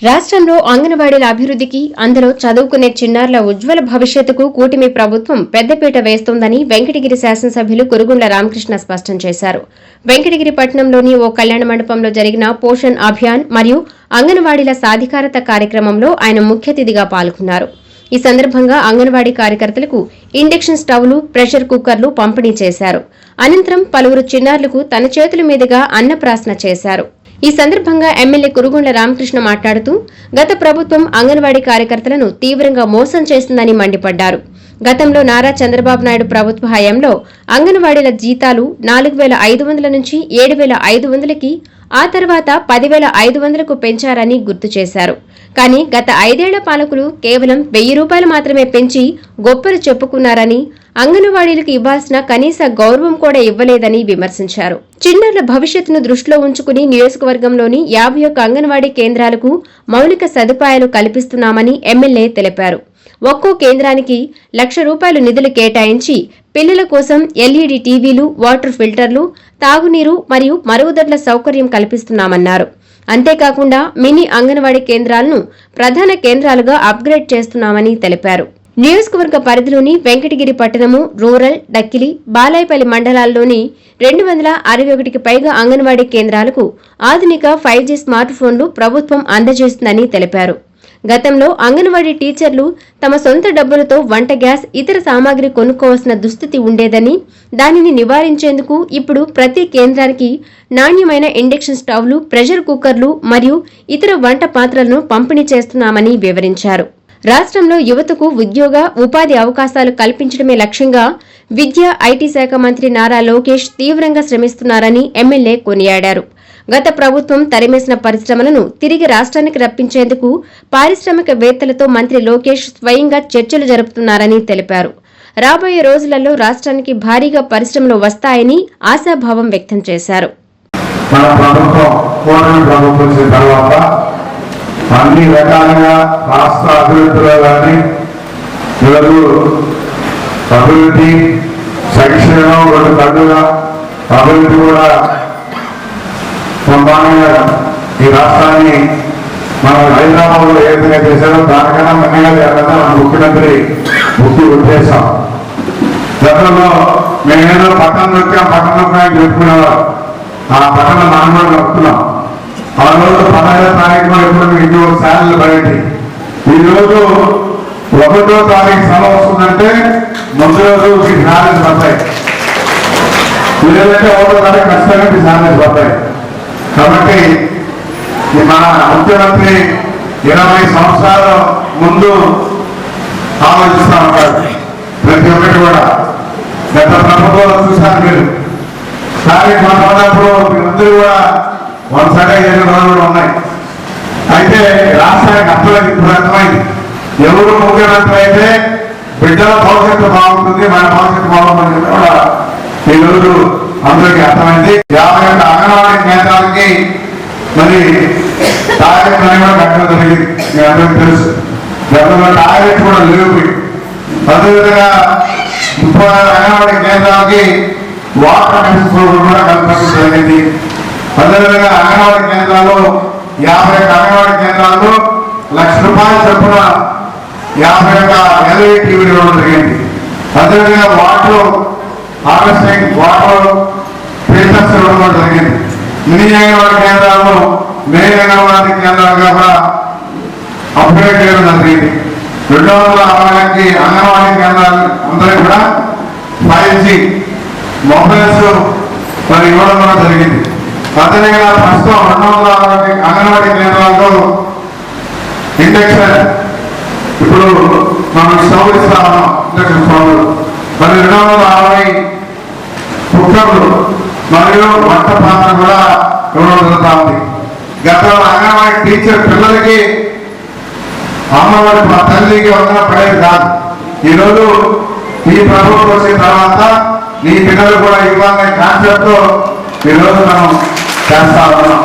రాష్ట్రంలో అంగన్వాడీల అభివృద్ధికి అందులో చదువుకునే చిన్నారుల ఉజ్వల భవిష్యత్తుకు కూటమి ప్రభుత్వం పెద్దపీట వేస్తోందని వెంకటగిరి శాసనసభ్యులు కురుగుండ్ల రామకృష్ణ స్పష్టం చేశారు. వెంకటగిరి పట్టణంలోని ఓ కళ్యాణ మండపంలో జరిగిన పోషణ్ అభియాన్ మరియు అంగన్వాడీల సాధికారత కార్యక్రమంలో ఆయన ముఖ్య అతిథిగా పాల్గొన్నారు. ఈ సందర్భంగా అంగన్వాడీ కార్యకర్తలకు ఇండక్షన్ స్టవ్లు, ప్రెషర్ కుక్కర్లు పంపిణీ చేశారు. అనంతరం పలువురు చిన్నారులకు తన చేతుల మీదుగా అన్నప్రాసన చేశారు. ఈ సందర్భంగా ఎమ్మెల్యే కురుగుండ్ల రామకృష్ణ మాట్లాడుతూ గత ప్రభుత్వం అంగన్వాడీ కార్యకర్తలను తీవ్రంగా మోసం చేస్తుందని మండిపడ్డారు. గతంలో నారా చంద్రబాబు నాయుడు ప్రభుత్వ హయాంలో అంగన్వాడీల జీతాలు 4,500 నుంచి 7,500కి, ఆ తర్వాత 10,500కు పెంచారని గుర్తు చేశారు. కానీ గత 5 ఏళ్ల పాలకులు కేవలం 1,000 రూపాయలు మాత్రమే పెంచి గొప్పలు చెప్పుకున్నారని, అంగన్వాడీలకు ఇవ్వాల్సిన కనీస గౌరవం కూడా ఇవ్వలేదని విమర్శించారు. చిన్నారుల భవిష్యత్తును దృష్టిలో ఉంచుకుని నియోజకవర్గంలోని 51 అంగన్వాడీ కేంద్రాలకు మౌలిక సదుపాయాలు కల్పిస్తున్నామని ఎమ్మెల్యే తెలిపారు. ఒక్కో కేంద్రానికి ₹1,00,000 నిధులు కేటాయించి పిల్లల కోసం ఎల్ఈడీ టీవీలు, వాటర్ ఫిల్టర్లు, తాగునీరు మరియు మరుగుదొడ్ల సౌకర్యం కల్పిస్తున్నామన్నారు. అంతేకాకుండా మినీ అంగన్వాడీ కేంద్రాలను ప్రధాన కేంద్రాలుగా అప్గ్రేడ్ చేస్తున్నామని తెలిపారు. నియోజకవర్గ పరిధిలోని వెంకటగిరి పట్టణము, రూరల్, డక్కిలి, బాలాయపల్లి మండలాల్లోని 261కి పైగా అంగన్వాడీ కేంద్రాలకు ఆధునిక 5G స్మార్ట్ ఫోన్లు ప్రభుత్వం అందజేస్తుందని తెలిపారు. గతంలో అంగన్వాడీ టీచర్లు తమ సొంత డబ్బులతో వంట గ్యాస్, ఇతర సామాగ్రి కొనుక్కోవాల్సిన దుస్థితి ఉండేదని, దానిని నివారించేందుకు ఇప్పుడు ప్రతి కేంద్రానికి నాణ్యమైన ఇండక్షన్ స్టవ్లు, ప్రెషర్ కుక్కర్లు మరియు ఇతర వంట పాత్రలను పంపిణీ చేస్తున్నామని వివరించారు. రాష్ట్రంలో యువతకు ఉద్యోగ, ఉపాధి అవకాశాలు కల్పించడమే లక్ష్యంగా విద్య, ఐటీ శాఖ మంత్రి నారా లోకేష్ తీవ్రంగా శ్రమిస్తున్నారని ఎమ్మెల్యే కొనియాడారు. గత ప్రభుత్వం తరిమేసిన పరిశ్రమలను తిరిగి రాష్ట్రానికి రప్పించేందుకు పారిశ్రామికవేత్తలతో మంత్రి లోకేష్ స్వయంగా చర్చలు జరుపుతున్నారని తెలిపారు. రాబోయే రోజులలో రాష్ట్రానికి భారీగా పరిశ్రమలు వస్తాయని ఆశాభావం వ్యక్తం చేశారు. అన్ని రకాలుగా రాష్ట్ర అభివృద్ధిలో కానీ అభివృద్ధి, సంక్షేమం రెండు కళ్ళుగా అభివృద్ధి కూడా బ్రహ్మాండంగా ఈ రాష్ట్రాన్ని మనం హైదరాబాద్లో ఏ విధంగా చేశారో దానికన్నా మెన్నగా చేయాలన్నా మన ముఖ్యమంత్రి ముఖ్య ఉద్దేశం. గతంలో మేమేదో పట్టణం నొక్కాం చెప్పుకునేవారు. ఆ పట్టణం మనం కూడా నొక్కున్నాం. ఆ రోజు 15వ తారీఖు ఇప్పుడు మీకు శాలలు బయటి. ఈరోజు 1వ తారీఖు సెలవు వస్తుందంటే ముందు రోజు మీకు శాలరీస్ పడతాయి. లేదంటే 1వ తారీఖు ఖచ్చితంగా మీ శాలరీస్ పడతాయి. కాబట్టి మన ముఖ్యమంత్రి 20 సంవత్సరాల ముందు ఆలోచిస్తూ ఉంటారు. ప్రతి ఒక్కటి కూడా గత ప్రభుత్వంలో చూశారు మీరు. తారీఖు మాట్లాడినప్పుడు మీరందరూ కూడా వరుసగా 7 రోజులు ఉన్నాయి. అయితే రాష్ట్రానికి అర్థమైంది ఎవరు ముఖ్యమంత్రి అయితే బిడ్డల భవిష్యత్తు బాగుంటుంది, మన భవిష్యత్తు బాగుంటుంది కూడా ఈరోజు అందరికీ అర్థమైంది. 51 అంగన్వాడీ కేంద్రాలకి మరి టాయిలెట్ కూడా కట్టడం జరిగింది. మీ అందరికీ తెలుసు. గతంలో టాయిలెట్ కూడా లేవు. అదేవిధంగా 36 అంగన్వాడీ కేంద్రాలకి వాటర్ కనెక్షన్ కూడా కల్పించడం జరిగింది. అదేవిధంగా అంగన్వాడీ కేంద్రాల్లో 51 అంగన్వాడీ కేంద్రాల్లో ₹1,00,000 చొప్పున 51 ఎల్ఈడి టీవీలు ఇవ్వడం జరిగింది. అదేవిధంగా వాటర్ హార్వెస్టింగ్, వాటర్ ఫిల్టర్స్ ఇవ్వడం జరిగింది. మినీ అంగన్వాడీ కేంద్రాల్లో మెయిన్ అంగన్వాడీ కేంద్రాలుగా కూడా అప్గ్రేడ్ చేయడం జరిగింది. 260కి అంగన్వాడీ కేంద్రాలు అందరికీ కూడా 5G మొబైల్స్ మరి ఇవ్వడం కూడా జరిగింది. అదేవిధంగా ప్రస్తుతం 260 అంగన్వాడీ కేంద్రాల్లో ఇండక్షన్ ఇప్పుడు మనం స్టవ్ ఇస్తా ఉన్నాం. ఇండక్షన్ స్టవ్ మరి 260 కుక్కర్లు మరియు వంట పాత్ర కూడా ఇవ్వడం జరుగుతూ ఉంది. గతంలో అంగన్వాడీ టీచర్ పిల్లలకి అమ్మవారి తల్లికి వందన పడేది కాదు. ఈరోజు ఈ ప్రభుత్వం వచ్చిన తర్వాత నీ పిల్లలు కూడా ఇవ్వాలనే కాన్సెప్ట్ తో ఈరోజు మనం చేస్తా ఉన్నాం.